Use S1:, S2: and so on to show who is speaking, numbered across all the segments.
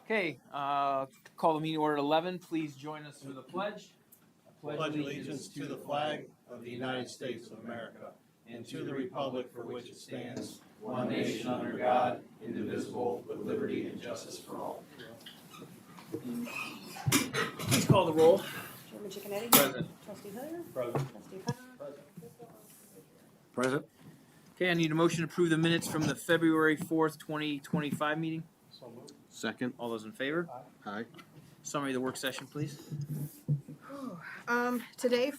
S1: Okay, call the meeting order at 11. Please join us for the pledge.
S2: Pledge allegiance to the flag of the United States of America and to the republic for which it stands, one nation under God, indivisible, with liberty and justice for all.
S1: Please call the roll.
S3: Chairman Chickanetti?
S1: Present.
S3: Trustee Hilliard?
S2: Present.
S3: Trustee Connor?
S2: Present.
S1: Okay, I need a motion to approve the minutes from the February 4th, 2025 meeting.
S2: So moved.
S4: Second.
S1: All those in favor?
S4: Aye.
S1: Summary of the work session, please.
S3: Today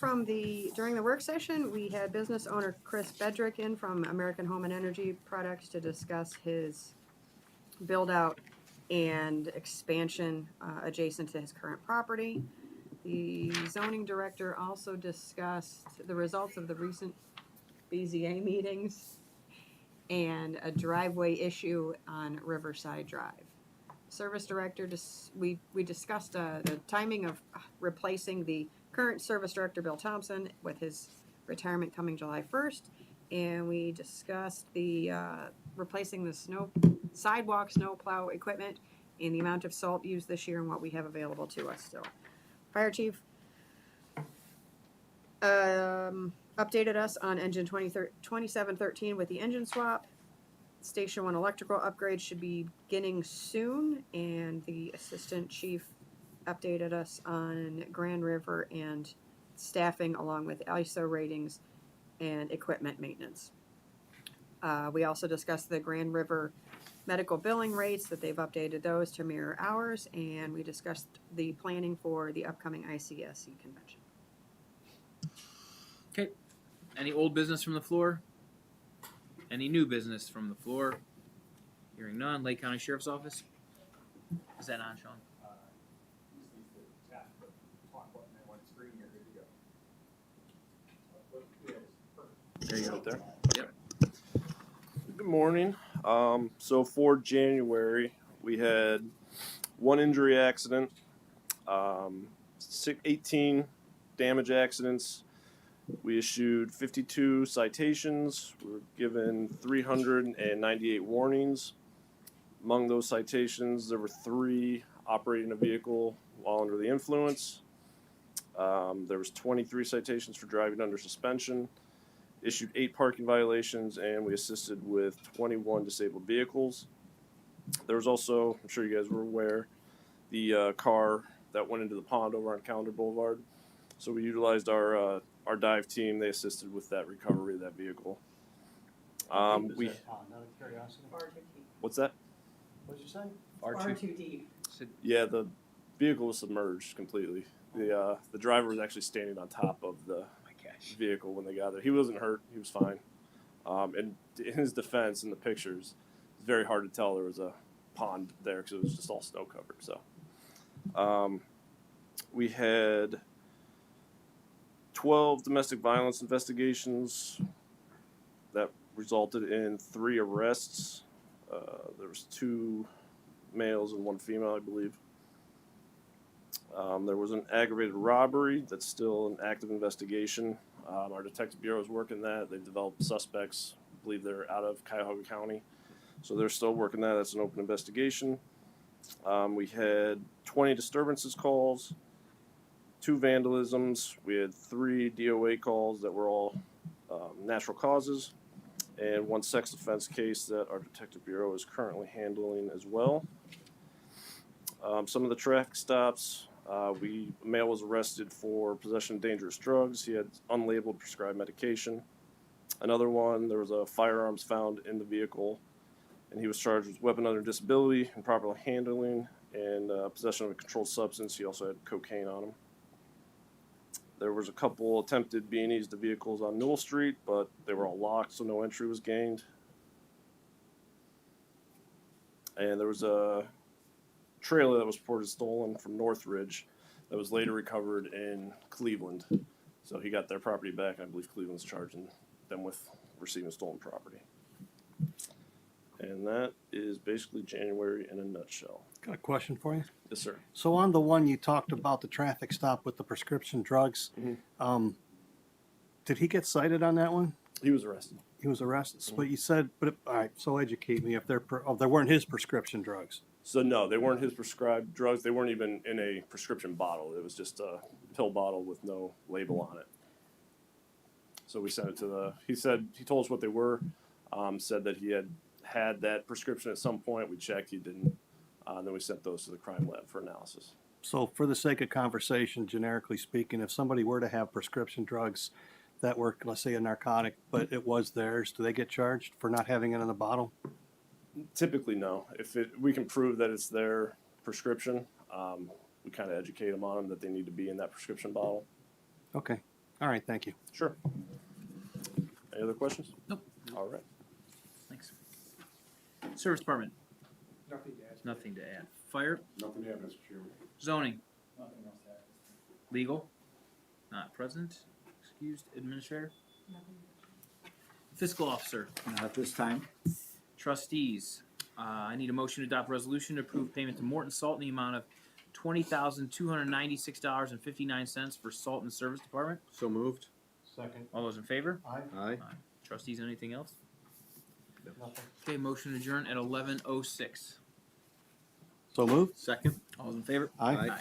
S3: during the work session, we had business owner Chris Bedrick in from American Home and Energy Products to discuss his build out and expansion adjacent to his current property. The zoning director also discussed the results of the recent BZA meetings and a driveway issue on Riverside Drive. Service director, we discussed the timing of replacing the current service director, Bill Thompson, with his retirement coming July 1st. And we discussed the replacing the sidewalk snow plow equipment and the amount of salt used this year and what we have available to us still. Fire chief updated us on engine 2713 with the engine swap. Station 1 electrical upgrade should be beginning soon, and the assistant chief updated us on Grand River and staffing along with ISO ratings and equipment maintenance. We also discussed the Grand River medical billing rates, that they've updated those to mirror ours, and we discussed the planning for the upcoming ICSC convention.
S1: Okay, any old business from the floor? Any new business from the floor? Hearing none. Lake County Sheriff's Office. Is that on, Sean?
S4: There you go. There.
S1: Yep.
S4: Good morning. So for January, we had one injury accident, 18 damage accidents. We issued 52 citations. We were given 398 warnings. Among those citations, there were 3 operating a vehicle while under the influence. There was 23 citations for driving under suspension. Issued 8 parking violations, and we assisted with 21 disabled vehicles. There was also, I'm sure you guys were aware, the car that went into the pond over on Calendar Boulevard. So we utilized our dive team. They assisted with that recovery of that vehicle. What's that?
S2: What did you say?
S3: Far too deep.
S4: Yeah, the vehicle was submerged completely. The driver was actually standing on top of the vehicle when they got there. He wasn't hurt. He was fine. And in his defense, in the pictures, it's very hard to tell there was a pond there because it was just all snow covered. So we had 12 domestic violence investigations that resulted in 3 arrests. There was 2 males and 1 female, I believe. There was an aggravated robbery that's still an active investigation. Our detective bureau is working that. They've developed suspects. I believe they're out of Cuyahoga County. So they're still working that. That's an open investigation. We had 20 disturbances calls, 2 vandalisms. We had 3 DOA calls that were all natural causes, and 1 sex offense case that our detective bureau is currently handling as well. Some of the traffic stops, a male was arrested for possession of dangerous drugs. He had unlabeled prescribed medication. Another one, there was a firearms found in the vehicle, and he was charged with weapon under disability, improper handling, and possession of a controlled substance. He also had cocaine on him. There was a couple attempted B&Es to vehicles on Newell Street, but they were all locked, so no entry was gained. And there was a trailer that was reported stolen from Northridge that was later recovered in Cleveland. So he got their property back, and I believe Cleveland's charging them with receiving stolen property. And that is basically January in a nutshell.
S2: Got a question for you.
S4: Yes, sir.
S2: So on the one you talked about, the traffic stop with the prescription drugs, did he get cited on that one?
S4: He was arrested.
S2: He was arrested. But you said, all right, so educate me if there weren't his prescription drugs.
S4: So no, they weren't his prescribed drugs. They weren't even in a prescription bottle. It was just a pill bottle with no label on it. So we sent it to he told us what they were, said that he had that prescription at some point. We checked, he didn't. Then we sent those to the crime lab for analysis.
S5: So for the sake of conversation, generically speaking, if somebody were to have prescription drugs that were, let's say, a narcotic, but it was theirs, do they get charged for not having it in the bottle?
S4: Typically, no. If we can prove that it's their prescription, we kind of educate them on them that they need to be in that prescription bottle.
S5: Okay. All right. Thank you.
S4: Sure. Any other questions?
S1: Nope.
S4: All right.
S1: Thanks. Service Department,
S6: Nothing to add.
S1: nothing to add. Fire,
S6: Nothing to add, Mr. Chairman.
S1: zoning,
S6: Nothing else to add.
S1: legal, not present. Excused. Administrator, fiscal officer,
S7: Not at this time.
S1: trustees. I need a motion to adopt resolution to approve payment to Morton Salt in the amount of $20,296.59 for Salt and Service Department.
S7: So moved.
S6: Second.
S1: All those in favor?
S6: Aye.
S7: Aye.
S1: Trustees, anything else?
S6: Nothing.
S1: Okay, motion adjourned at 11:06.
S5: So moved.
S7: Second.
S1: All those in favor?
S5: Aye.
S1: Aye.